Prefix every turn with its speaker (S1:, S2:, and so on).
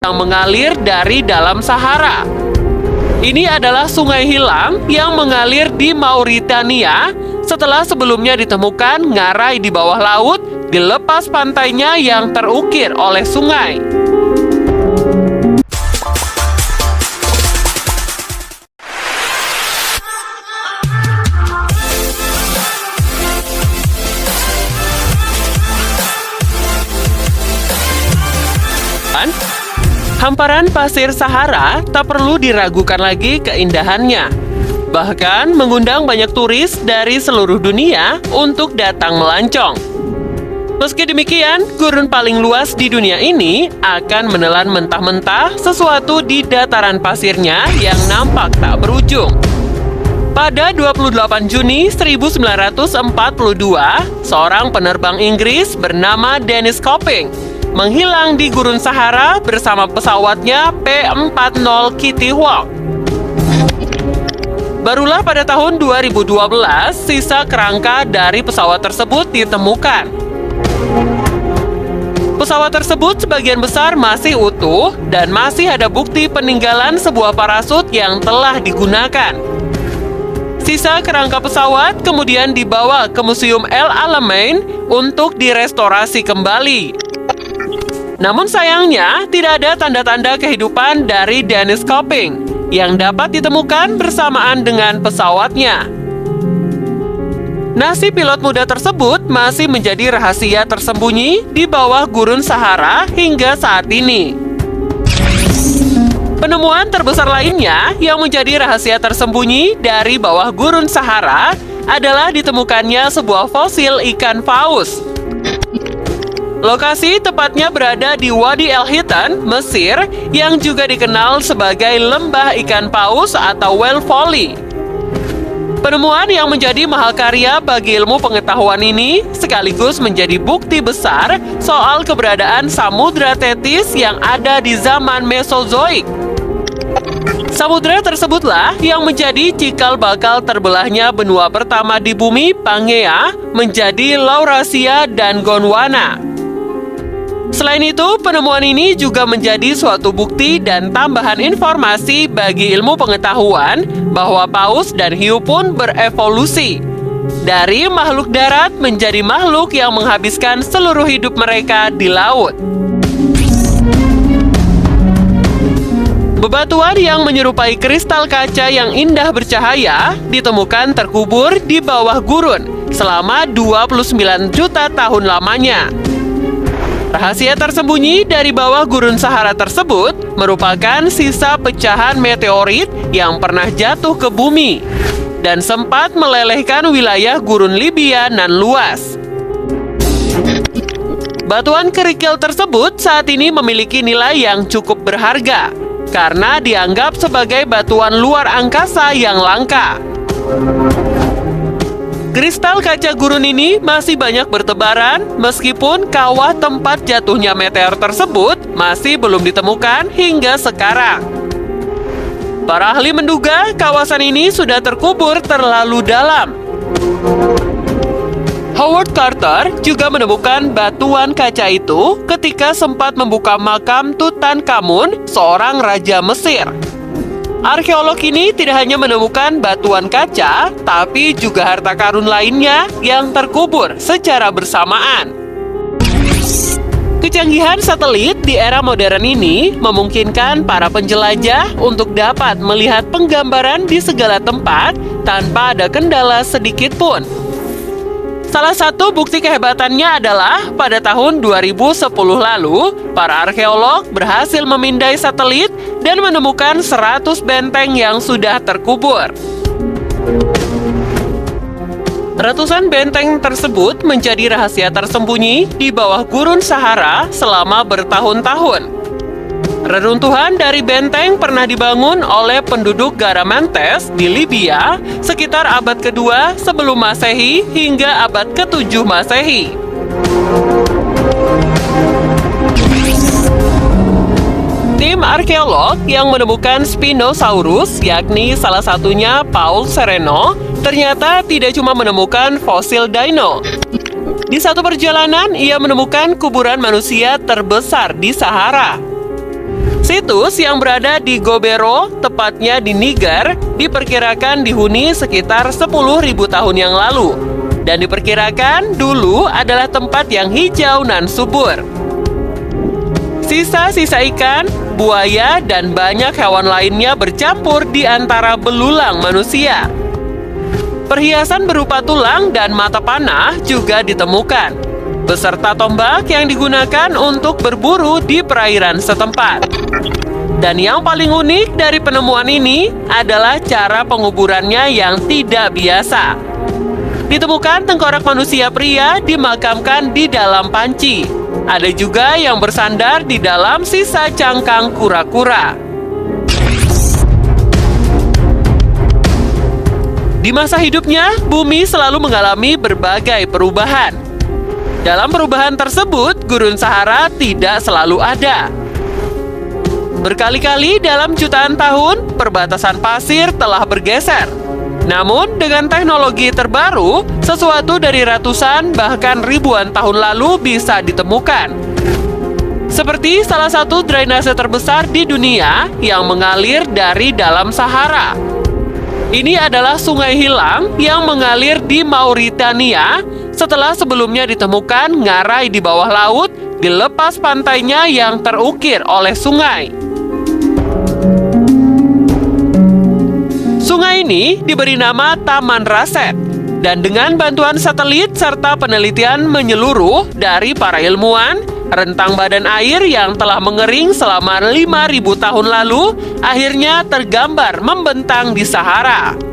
S1: yang mengalir dari dalam Sahara. Ini adalah sungai hilang yang mengalir di Mauritania setelah sebelumnya ditemukan ngarai di bawah laut di lepas pantainya yang terukir oleh sungai. Hamparan pasir Sahara tak perlu diragukan lagi keindahannya. Bahkan mengundang banyak turis dari seluruh dunia untuk datang melancong. Meski demikian, gurun paling luas di dunia ini akan menelan mentah-mentah sesuatu di dataran pasirnya yang nampak tak berujung. Pada 28 Juni 1942, seorang penerbang Inggris bernama Dennis Copping menghilang di gurun Sahara bersama pesawatnya P-40 Kitty Hawk. Barulah pada tahun 2012, sisa kerangka dari pesawat tersebut ditemukan. Pesawat tersebut sebagian besar masih utuh dan masih ada bukti peninggalan sebuah parasut yang telah digunakan. Sisa kerangka pesawat kemudian dibawa ke Museum El Alamein untuk direstorasi kembali. Namun sayangnya, tidak ada tanda-tanda kehidupan dari Dennis Copping yang dapat ditemukan bersamaan dengan pesawatnya. Nasib pilot muda tersebut masih menjadi rahasia tersembunyi di bawah gurun Sahara hingga saat ini. Penemuan terbesar lainnya yang menjadi rahasia tersembunyi dari bawah gurun Sahara adalah ditemukannya sebuah fosil ikan paus. Lokasi tepatnya berada di Wadi El Hitan, Mesir, yang juga dikenal sebagai lembah ikan paus atau whale folly. Penemuan yang menjadi mahakarya bagi ilmu pengetahuan ini sekaligus menjadi bukti besar soal keberadaan samudra Tetis yang ada di zaman Mesozoik. Samudra tersebutlah yang menjadi cikal bakal terbelahnya benua pertama di bumi, Pangea, menjadi Laurasia dan Gondwana. Selain itu, penemuan ini juga menjadi suatu bukti dan tambahan informasi bagi ilmu pengetahuan bahwa paus dan hiu pun berevolusi dari makhluk darat menjadi makhluk yang menghabiskan seluruh hidup mereka di laut. Bebatuan yang menyerupai kristal kaca yang indah bercahaya ditemukan terkubur di bawah gurun selama 29 juta tahun lamanya. Rahasia tersembunyi dari bawah gurun Sahara tersebut merupakan sisa pecahan meteorit yang pernah jatuh ke bumi dan sempat melelehkan wilayah gurun Libya nan luas. Batuan kerikil tersebut saat ini memiliki nilai yang cukup berharga karena dianggap sebagai batuan luar angkasa yang langka. Kristal kaca gurun ini masih banyak bertebaran meskipun kawah tempat jatuhnya meteor tersebut masih belum ditemukan hingga sekarang. Para ahli menduga kawasan ini sudah terkubur terlalu dalam. Howard Carter juga menemukan batuan kaca itu ketika sempat membuka makam Tutankhamun, seorang raja Mesir. Arkeolog ini tidak hanya menemukan batuan kaca, tapi juga harta karun lainnya yang terkubur secara bersamaan. Kecanggihan satelit di era modern ini memungkinkan para penjelajah untuk dapat melihat penggambaran di segala tempat tanpa ada kendala sedikit pun. Salah satu bukti kehebatannya adalah pada tahun 2010 lalu, para arkeolog berhasil memindai satelit dan menemukan 100 benteng yang sudah terkubur. Ratusan benteng tersebut menjadi rahasia tersembunyi di bawah gurun Sahara selama bertahun-tahun. Reruntuhan dari benteng pernah dibangun oleh penduduk Garamantes di Libya sekitar abad kedua sebelum Masehi hingga abad ke-7 Masehi. Tim arkeolog yang menemukan Spinosaurus, yakni salah satunya Paul Sereno, ternyata tidak cuma menemukan fosil dino. Di satu perjalanan, ia menemukan kuburan manusia terbesar di Sahara. situs yang berada di Gobero, tepatnya di Niger, diperkirakan dihuni sekitar 10.000 tahun yang lalu. Dan diperkirakan dulu adalah tempat yang hijau dan subur. Sisa-sisa ikan, buaya, dan banyak hewan lainnya bercampur di antara belulang manusia. Perhiasan berupa tulang dan mata panah juga ditemukan, beserta tombak yang digunakan untuk berburu di perairan setempat. Dan yang paling unik dari penemuan ini adalah cara penguburannya yang tidak biasa. Ditemukan tengkorak manusia pria dimakamkan di dalam panci. Ada juga yang bersandar di dalam sisa cangkang kura-kura. Di masa hidupnya, bumi selalu mengalami berbagai perubahan. Dalam perubahan tersebut, gurun Sahara tidak selalu ada. Berkali-kali dalam jutaan tahun, perbatasan pasir telah bergeser. Namun, dengan teknologi terbaru, sesuatu dari ratusan bahkan ribuan tahun lalu bisa ditemukan. Seperti salah satu drainase terbesar di dunia yang mengalir dari dalam Sahara. Ini adalah Sungai Hilang yang mengalir di Mauritania setelah sebelumnya ditemukan ngarai di bawah laut di lepas pantainya yang terukir oleh sungai. Sungai ini diberi nama Taman Raset, dan dengan bantuan satelit serta penelitian menyeluruh dari para ilmuwan, rentang badan air yang telah mengering selama 5.000 tahun lalu akhirnya tergambar membentang di Sahara.